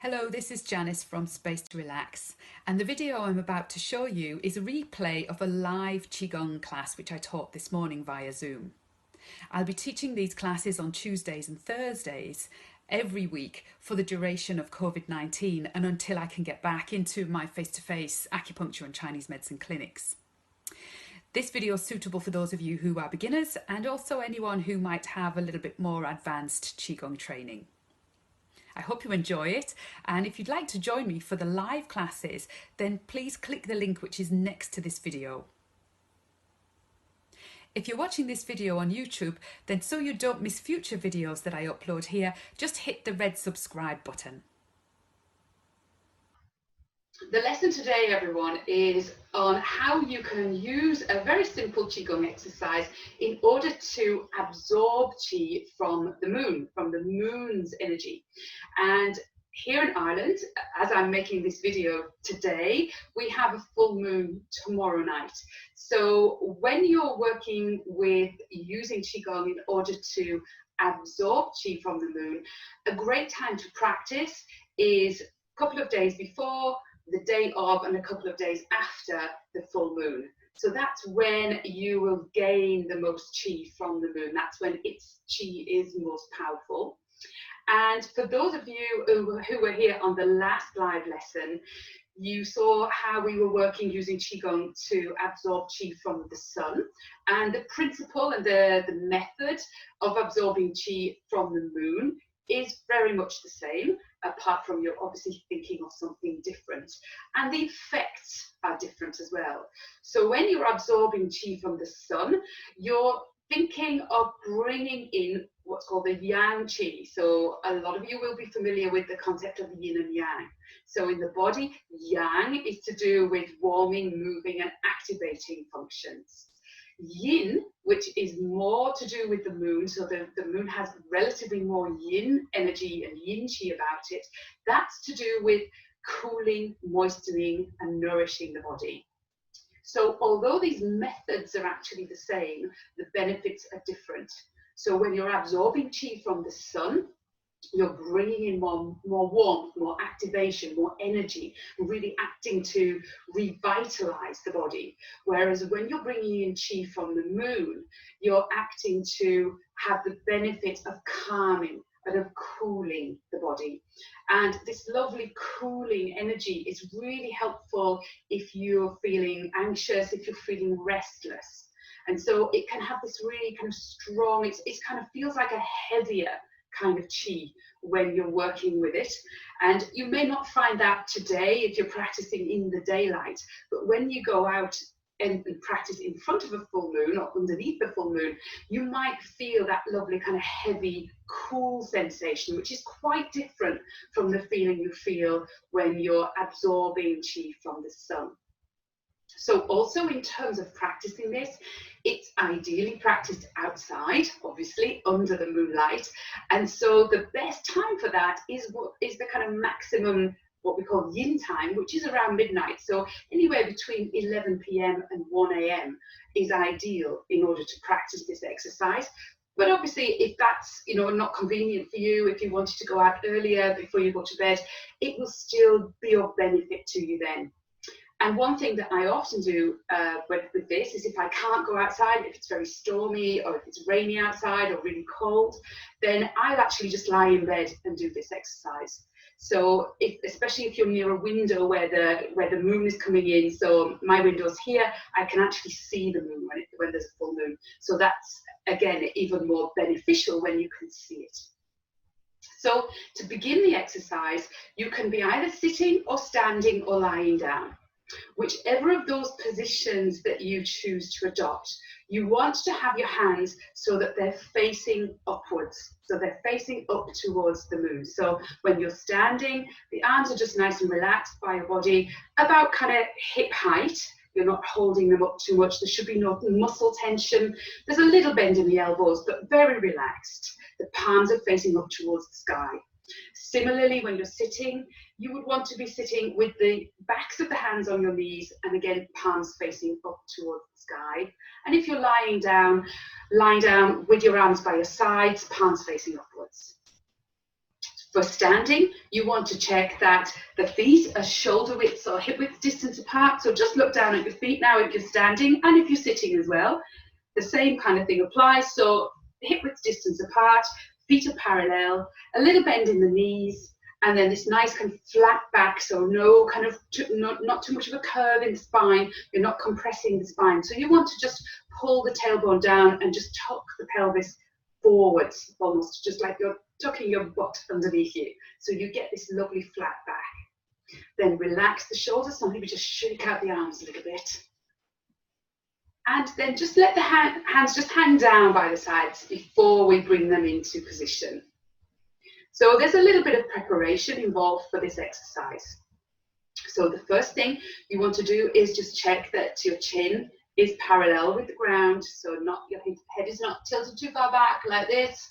Hello, this is Janice from Space to Relax, and the video I'm about to show you is a replay of a live Qigong class which I taught this morning via Zoom. I'll be teaching these classes on Tuesdays and Thursdays every week for the duration of COVID-19 and until I can get back into my face-to-face acupuncture and Chinese medicine clinics. This video is suitable for those of you who are beginners and also anyone who might have a little bit more advanced Qigong training. I hope you enjoy it, and if you'd like to join me for the live classes, then please click the link which is next to this video. If you're watching this video on YouTube, then so you don't miss future videos that I upload here, just hit the red subscribe button. The lesson today, everyone, is on how you can use a very simple Qigong exercise in order to absorb Qi from the moon's energy. And here in Ireland, as I'm making this video today, we have a full moon tomorrow night. So when you're working with using Qigong in order to absorb Qi from the moon, a great time to practice is a couple of days before, the day of, and a couple of days after the full moon. So that's when you will gain the most Qi from the moon. That's when its Qi is most powerful. And for those of you who were here on the last live lesson, you saw how we were working using Qigong to absorb Qi from the sun. And the principle and the method of absorbing Qi from the moon is very much the same, apart from you're obviously thinking of something different. And the effects are different as well. So when you're absorbing Qi from the sun, you're thinking of bringing in what's called the yang Qi. So a lot of you will be familiar with the concept of yin and yang. So in the body, yang is to do with warming, moving, and activating functions. Yin, which is more to do with the moon, so the moon has relatively more yin energy and yin Qi about it, that's to do with cooling, moistening, and nourishing the body. So although these methods are actually the same, the benefits are different. So when you're absorbing Qi from the sun, you're bringing in more warmth, more activation, more energy, really acting to revitalize the body. Whereas when you're bringing in Qi from the moon, you're acting to have the benefit of calming and of cooling the body. And this lovely cooling energy is really helpful if you're feeling anxious, if you're feeling restless. And so it can have this really kind of strong, it kind of feels like a heavier kind of Qi when you're working with it. And you may not find that today if you're practicing in the daylight, but when you go out and practice in front of a full moon or underneath the full moon, you might feel that lovely kind of heavy, cool sensation, which is quite different from the feeling you feel when you're absorbing Qi from the sun. So also in terms of practicing this, it's ideally practiced outside, obviously under the moonlight. And so the best time for that is the kind of maximum, what we call yin time, which is around midnight. So anywhere between 11 p.m. and 1 a.m. is ideal in order to practice this exercise. But obviously, if that's not convenient for you, if you wanted to go out earlier before you go to bed, it will still be of benefit to you then. And one thing that I often do with this is if I can't go outside, if it's very stormy or if it's rainy outside or really cold, then I'll actually just lie in bed and do this exercise. So especially if you're near a window where the moon is coming in, so my window's here, I can actually see the moon when there's a full moon. So that's, again, even more beneficial when you can see it. So to begin the exercise, you can be either sitting or standing or lying down. Whichever of those positions that you choose to adopt, you want to have your hands so that they're facing upwards. So they're facing up towards the moon. So when you're standing, the arms are just nice and relaxed by your body, about kind of hip height. You're not holding them up too much. There should be no muscle tension. There's a little bend in the elbows, but very relaxed. The palms are facing up towards the sky. Similarly, when you're sitting, you would want to be sitting with the backs of the hands on your knees and again, palms facing up towards the sky. And if you're lying down with your arms by your sides, palms facing upwards. For standing, you want to check that the feet are shoulder width or hip width distance apart. So just look down at your feet now if you're standing, and if you're sitting as well. The same kind of thing applies. So hip width distance apart, feet are parallel, a little bend in the knees, and then this nice kind of flat back. So no kind of, not too much of a curve in the spine. You're not compressing the spine. So you want to just pull the tailbone down and just tuck the pelvis forwards, almost just like you're tucking your butt underneath you. So you get this lovely flat back. Then relax the shoulders. Some people just shake out the arms a little bit. And then just let the hands just hang down by the sides before we bring them into position. So there's a little bit of preparation involved for this exercise. So the first thing you want to do is just check that your chin is parallel with the ground. So not your head is not tilted too far back like this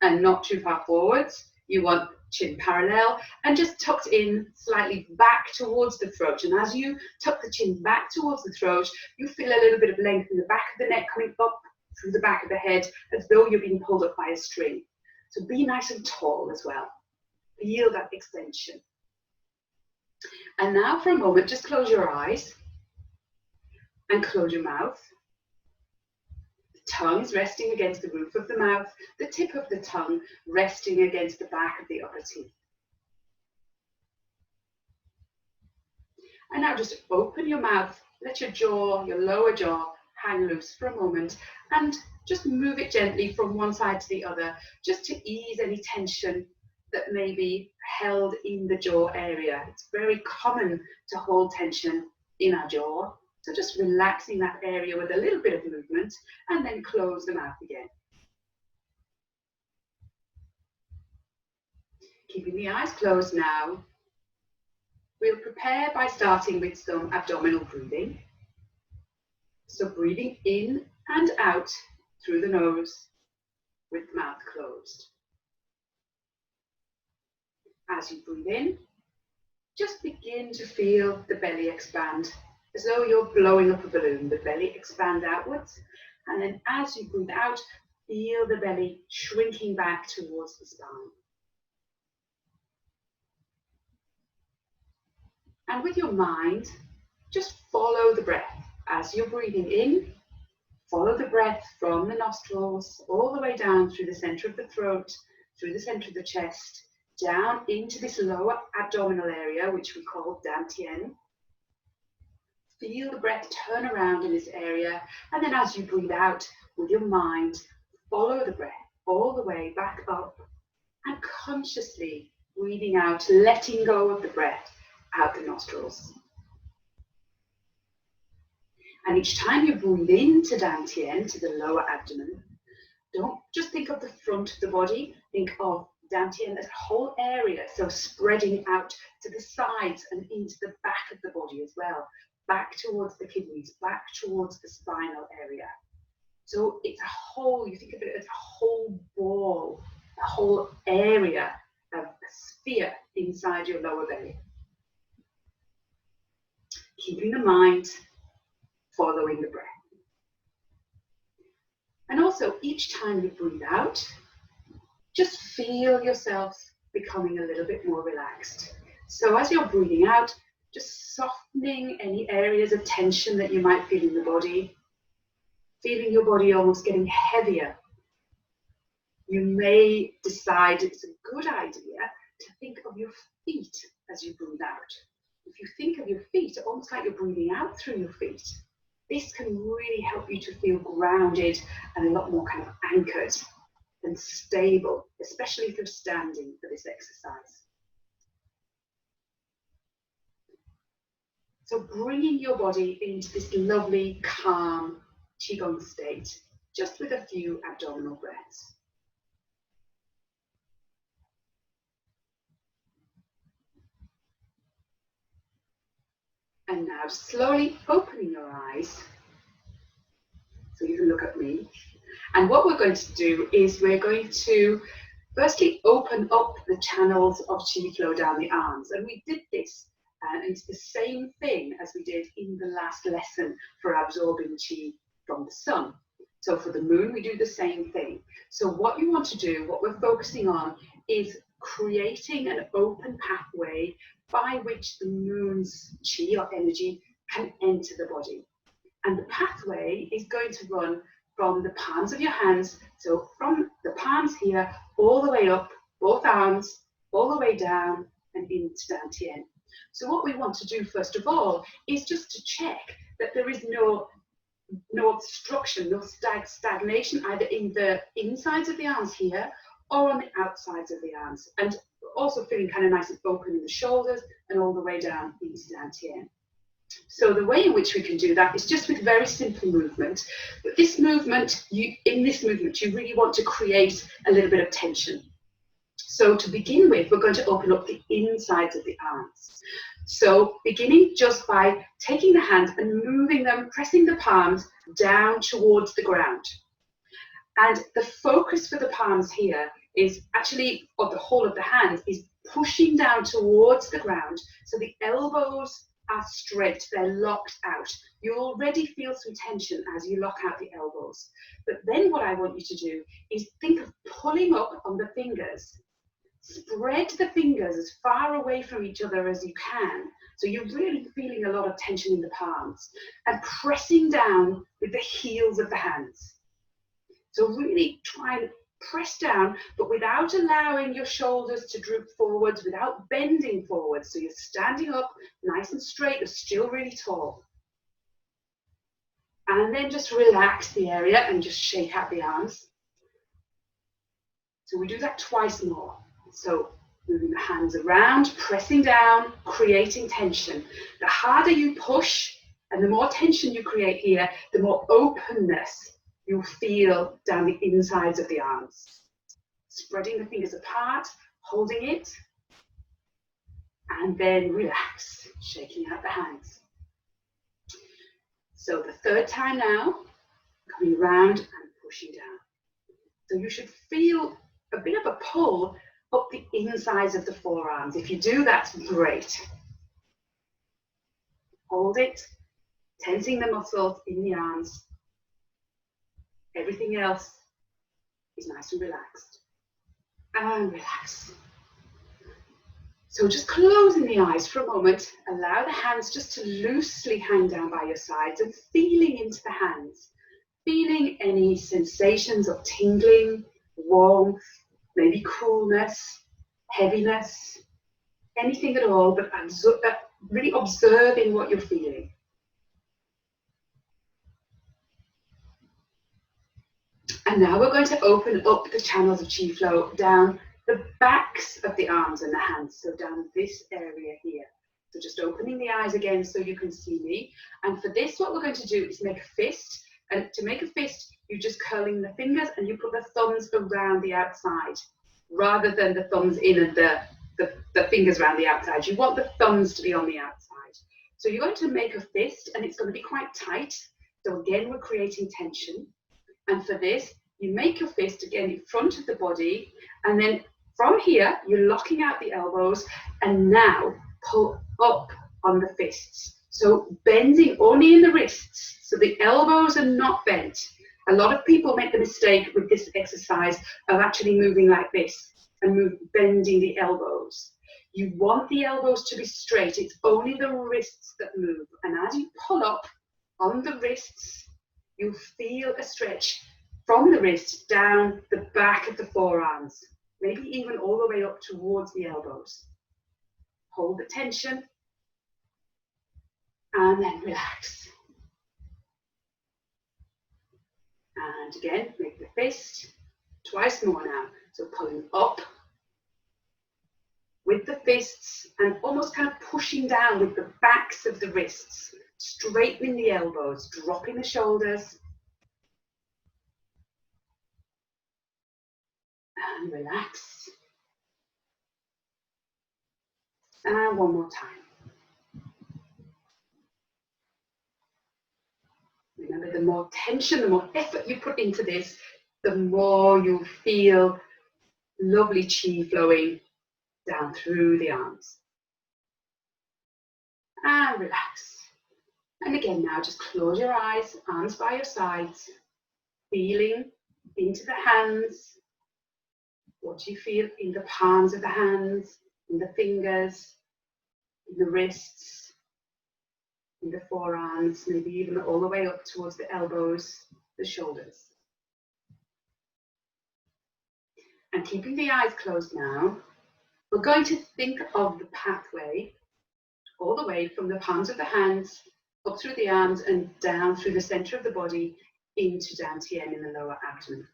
and not too far forwards. You want chin parallel and just tucked in slightly back towards the throat. And as you tuck the chin back towards the throat, you feel a little bit of length in the back of the neck coming up through the back of the head as though you're being pulled up by a string. So be nice and tall as well. Feel that extension. And now for a moment, just close your eyes and close your mouth. The tongue is resting against the roof of the mouth, the tip of the tongue resting against the back of the upper teeth. And now just open your mouth, let your jaw, your lower jaw, hang loose for a moment, and just move it gently from one side to the other, just to ease any tension that may be held in the jaw area. It's very common to hold tension in our jaw. So just relaxing that area with a little bit of movement, and then close the mouth again. Keeping the eyes closed now, we'll prepare by starting with some abdominal breathing. So breathing in and out through the nose with the mouth closed. As you breathe in, just begin to feel the belly expand, as though you're blowing up a balloon. The belly expand outwards, and then as you breathe out, feel the belly shrinking back towards the spine. And with your mind, just follow the breath. As you're breathing in, follow the breath from the nostrils all the way down through the center of the throat, through the center of the chest, down into this lower abdominal area, which we call Dan Tien. Feel the breath turn around in this area, and then as you breathe out with your mind, follow the breath all the way back up, and consciously breathing out, letting go of the breath out the nostrils. And each time you breathe into Dan Tien, to the lower abdomen, don't just think of the front of the body, think of Dan Tien as a whole area, so spreading out to the sides and into the back of the body as well, back towards the kidneys, back towards the spinal area. So it's a whole, you think of it as a whole ball, a whole area of a sphere inside your lower belly. Keeping the mind following the breath. And also each time you breathe out, just feel yourself becoming a little bit more relaxed. So as you're breathing out, just softening any areas of tension that you might feel in the body, feeling your body almost getting heavier. You may decide it's a good idea to think of your feet as you breathe out. If you think of your feet, almost like you're breathing out through your feet, this can really help you to feel grounded and a lot more kind of anchored and stable, especially if you're standing for this exercise. So bringing your body into this lovely, calm Qigong state, just with a few abdominal breaths. And now slowly opening your eyes, so you can look at me. And what we're going to do is we're going to firstly open up the channels of qi flow down the arms. And we did this, and it's the same thing as we did in the last lesson for absorbing qi from the sun. So for the moon, we do the same thing. So what you want to do, what we're focusing on, is creating an open pathway by which the moon's chi or energy can enter the body. And the pathway is going to run from the palms of your hands, so from the palms here, all the way up, both arms, all the way down and into Dan Tien. So what we want to do first of all is just to check that there is no obstruction, no stagnation either in the insides of the arms here or on the outsides of the arms, and also feeling kind of nice and open in the shoulders and all the way down into Dan Tien. So the way in which we can do that is just with very simple movement. But this movement, in this movement, you really want to create a little bit of tension. So to begin with, we're going to open up the insides of the arms. So beginning just by taking the hands and moving them, pressing the palms down towards the ground. And the focus for the palms here is actually, of the whole of the hands, is pushing down towards the ground. So the elbows are straight, they're locked out. You already feel some tension as you lock out the elbows. But then what I want you to do is think of pulling up on the fingers. Spread the fingers as far away from each other as you can. So you're really feeling a lot of tension in the palms. And pressing down with the heels of the hands. So really try and press down, but without allowing your shoulders to droop forwards, without bending forwards. So you're standing up nice and straight, you're still really tall. And then just relax the area and just shake out the arms. So we do that twice more. So moving the hands around, pressing down, creating tension. The harder you push and the more tension you create here, the more openness you'll feel down the insides of the arms. Spreading the fingers apart, holding it, and then relax, shaking out the hands. So the third time now, coming around and pushing down. So you should feel a bit of a pull up the insides of the forearms. If you do, that's great. Hold it, tensing the muscles in the arms. Everything else is nice and relaxed. And relax. So just closing the eyes for a moment, allow the hands just to loosely hang down by your sides and feeling into the hands. Feeling any sensations of tingling, warmth, maybe coolness, heaviness, anything at all, but really observing what you're feeling. And now we're going to open up the channels of chi flow down the backs of the arms and the hands, so down this area here. So just opening the eyes again so you can see me. And for this, what we're going to do is make a fist. And to make a fist, you're just curling the fingers and you put the thumbs around the outside, rather than the thumbs in and the fingers around the outside. You want the thumbs to be on the outside. So you're going to make a fist and it's going to be quite tight. So again, we're creating tension. And for this, you make your fist again in front of the body, and then from here, you're locking out the elbows, and now pull up on the fists. So bending only in the wrists, so the elbows are not bent. A lot of people make the mistake with this exercise of actually moving like this and bending the elbows. You want the elbows to be straight. It's only the wrists that move. And as you pull up on the wrists, you'll feel a stretch from the wrist down the back of the forearms, maybe even all the way up towards the elbows. Hold the tension and then relax. And again, make the fist twice more now. So pulling up with the fists and almost kind of pushing down with the backs of the wrists. Straightening the elbows, dropping the shoulders, and relax. And one more time. Remember, the more tension, the more effort you put into this, the more you'll feel lovely chi flowing down through the arms. And relax. And again now, just close your eyes, arms by your sides, feeling into the hands, What do you feel in the palms of the hands, in the fingers, in the wrists, in the forearms, maybe even all the way up towards the elbows, the shoulders? And keeping the eyes closed now, we're going to think of the pathway all the way from the palms of the hands, up through the arms and down through the center of the body into Dan Tien in the lower abdomen.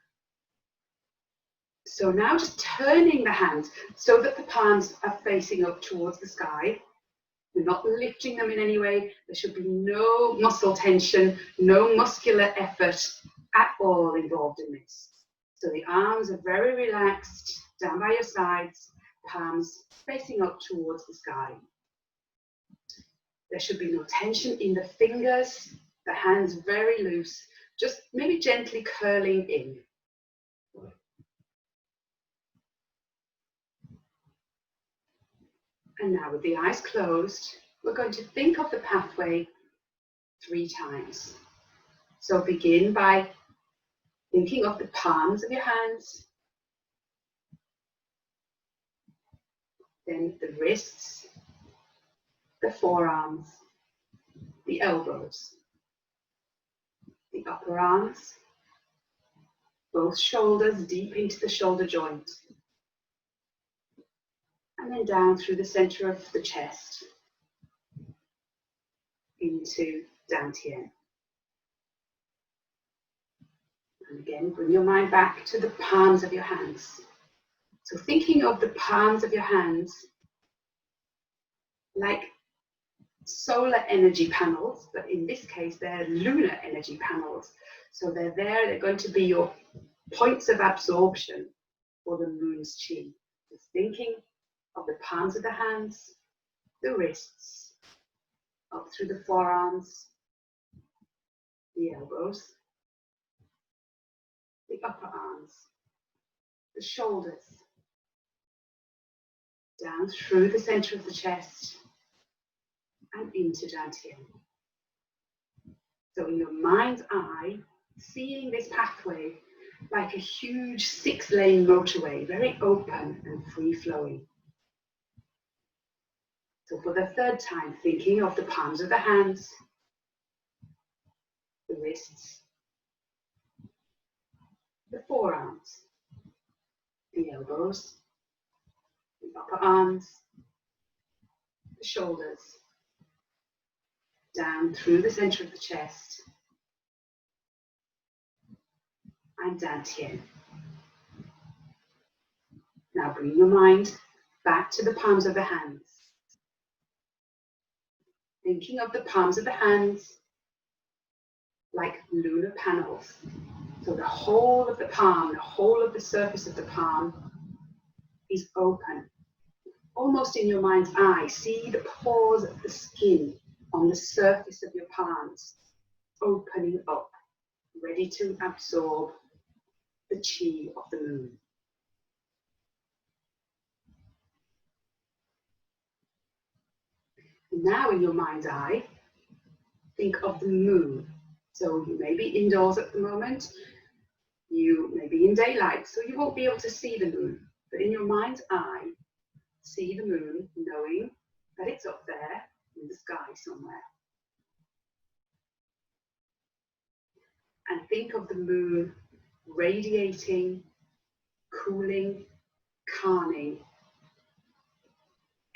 So now just turning the hands so that the palms are facing up towards the sky. We're not lifting them in any way. There should be no muscle tension, no muscular effort at all involved in this. So the arms are very relaxed, down by your sides, palms facing up towards the sky. There should be no tension in the fingers, the hands very loose, just maybe gently curling in. And now with the eyes closed, we're going to think of the pathway 3 times. So begin by thinking of the palms of your hands, then the wrists, the forearms, the elbows, the upper arms, both shoulders deep into the shoulder joint, and then down through the center of the chest into Dan Tien. And again, bring your mind back to the palms of your hands. So thinking of the palms of your hands like solar energy panels, but in this case, they're lunar energy panels. So they're going to be your points of absorption for the moon's qi. Just thinking of the palms of the hands, the wrists, up through the forearms, the elbows, the upper arms, the shoulders, down through the center of the chest and into Dan Tien. So in your mind's eye, seeing this pathway like a huge 6-lane motorway, very open and free-flowing. So for the 3rd time, thinking of the palms of the hands, the wrists, the forearms, the elbows, the upper arms, the shoulders, down through the center of the chest, and Dan Tien. Now bring your mind back to the palms of the hands. Thinking of the palms of the hands like lunar panels. So the whole of the palm, the whole of the surface of the palm is open. Almost in your mind's eye, see the pores of the skin on the surface of your palms opening up, ready to absorb the qi of the moon. Now in your mind's eye, think of the moon. So you may be indoors at the moment, you may be in daylight, so you won't be able to see the moon. But in your mind's eye, see the moon, knowing that it's up there in the sky somewhere. And think of the moon radiating, cooling, calming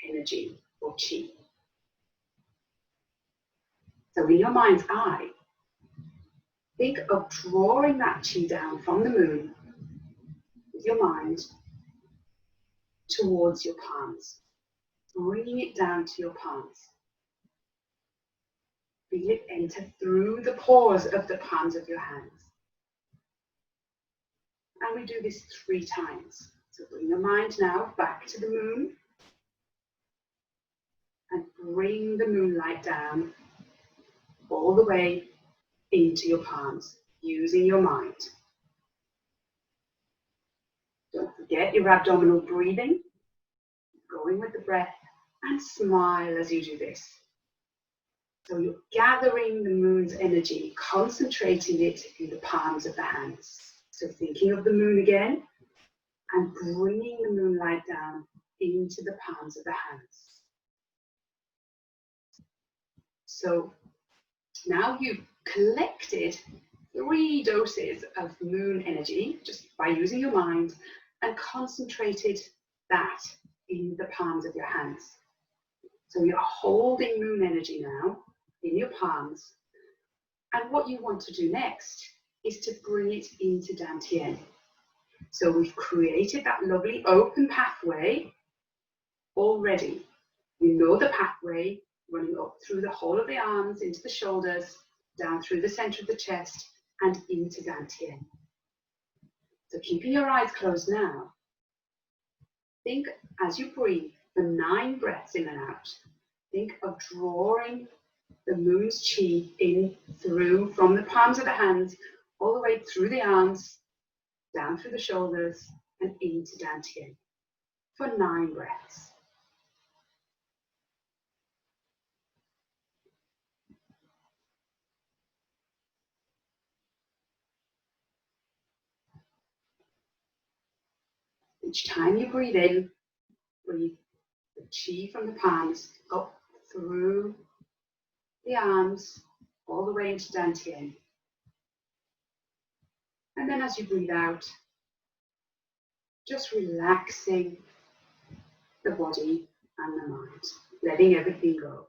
energy or qi. So in your mind's eye, think of drawing that qi down from the moon with your mind towards your palms, bringing it down to your palms. Feel it enter through the pores of the palms of your hands. And we do this 3 times. So bring your mind now back to the moon and bring the moonlight down all the way into your palms, using your mind. Don't forget your abdominal breathing, going with the breath, and smile as you do this. So you're gathering the moon's energy, concentrating it in the palms of the hands. So thinking of the moon again, and bringing the moonlight down into the palms of the hands. So now you've collected 3 doses of moon energy just by using your mind and concentrated that in the palms of your hands. So you're holding moon energy now in your palms. And what you want to do next is to bring it into Dan Tien. So we've created that lovely open pathway already. You know the pathway running up through the whole of the arms, into the shoulders, down through the center of the chest, and into Dan Tien. So keeping your eyes closed now, think as you breathe for 9 breaths in and out, think of drawing the moon's chi in through from the palms of the hands, all the way through the arms, down through the shoulders, and into Dan Tien for 9 breaths. Each time you breathe in, breathe the chi from the palms up through the arms, all the way into Dan Tien. And then as you breathe out, just relaxing the body and the mind, letting everything go.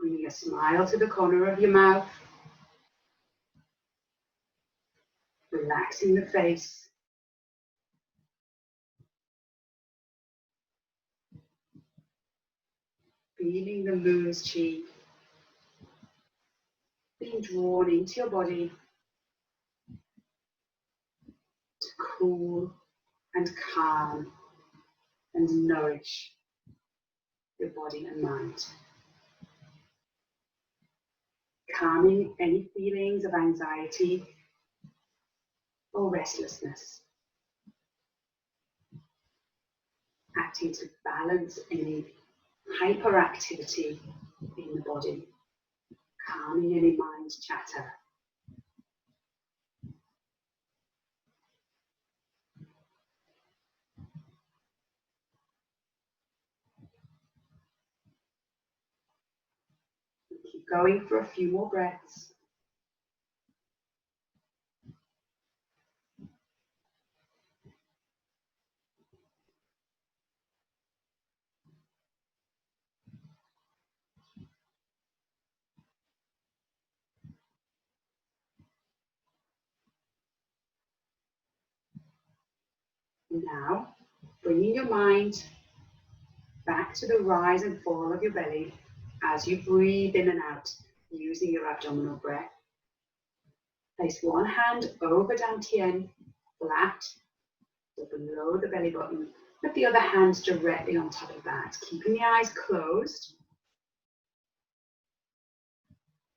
Bringing a smile to the corner of your mouth, relaxing the face. Feeling the moon's chi being drawn into your body to cool and calm and nourish your body and mind. Calming any feelings of anxiety or restlessness. Acting to balance any hyperactivity in the body. Calming any mind chatter. Keep going for a few more breaths. Now, bringing your mind back to the rise and fall of your belly as you breathe in and out using your abdominal breath. Place one hand over Dan Tien, flat, so below the belly button, with the other hand directly on top of that, keeping the eyes closed.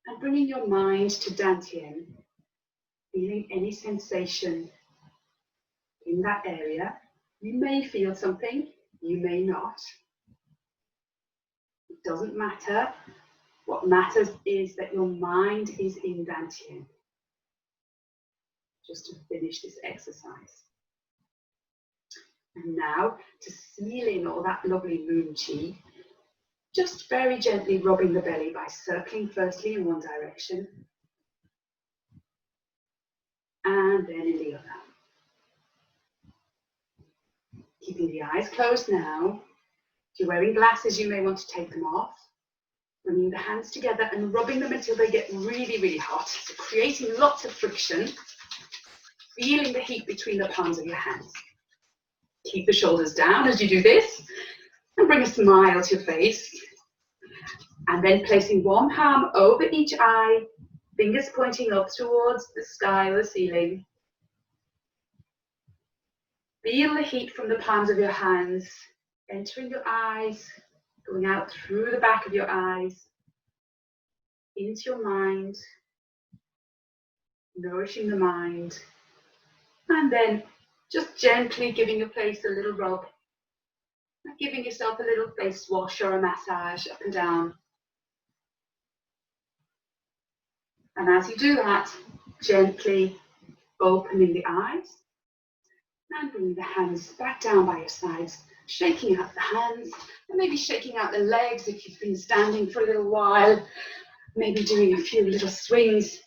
And bringing your mind to Dan Tien, feeling any sensation in that area. You may feel something, you may not. It doesn't matter. What matters is that your mind is in Dan Tien. Just to finish this exercise. And now, to seal in all that lovely moon chi, just very gently rubbing the belly by circling firstly in one direction and then in the other. Keeping the eyes closed now. If you're wearing glasses, you may want to take them off. Bringing the hands together and rubbing them until they get really, really hot. So creating lots of friction. Feeling the heat between the palms of your hands. Keep the shoulders down as you do this. And bring a smile to your face. And then placing one palm over each eye. Fingers pointing up towards the sky or the ceiling. Feel the heat from the palms of your hands entering your eyes, going out through the back of your eyes, into your mind, nourishing the mind, and then just gently giving your face a little rub, giving yourself a little face wash or a massage up and down. And as you do that, Gently opening the eyes and bringing the hands back down by your sides, shaking out the hands and maybe shaking out the legs if you've been standing for a little while, maybe doing a few little swings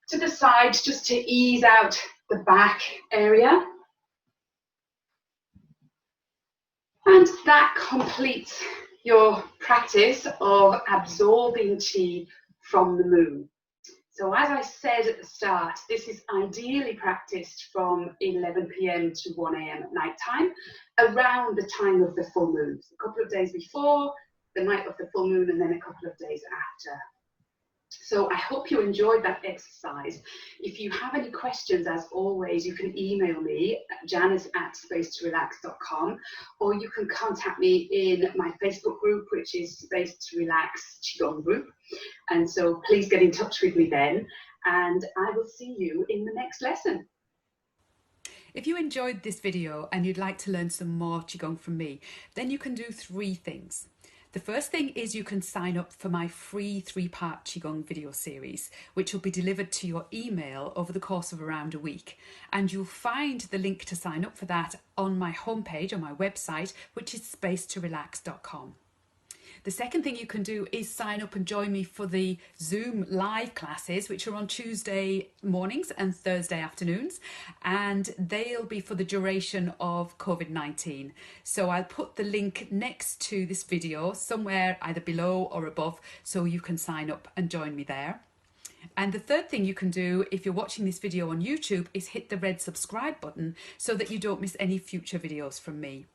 to the side just to ease out the back area. And that completes your practice of absorbing qi from the moon. So as I said at the start, this is ideally practiced from 11 p.m. to 1 a.m. at night time, around the time of the full moon. So a couple of days before, the night of the full moon, and then a couple of days after. So I hope you enjoyed that exercise. If you have any questions, as always, you can email me at janice@spacetorelax.com, or you can contact me in my Facebook group, which is Space to Relax Qigong group. And so please get in touch with me then, and I will see you in the next lesson. If you enjoyed this video and you'd like to learn some more Qigong from me, then you can do 3 things. The first thing is you can sign up for my free 3-part Qigong video series, which will be delivered to your email over the course of around a week. And you'll find the link to sign up for that on my homepage, on my website, which is spacetorelax.com. The second thing you can do is sign up and join me for the Zoom live classes, which are on Tuesday mornings and Thursday afternoons, and they'll be for the duration of COVID-19. So I'll put the link next to this video somewhere either below or above, so you can sign up and join me there. And the third thing you can do if you're watching this video on YouTube is hit the red subscribe button so that you don't miss any future videos from me.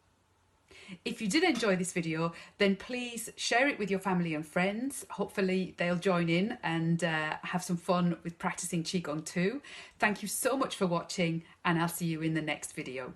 If you did enjoy this video, then please share it with your family and friends. Hopefully they'll join in and have some fun with practicing Qigong too. Thank you so much for watching, and I'll see you in the next video.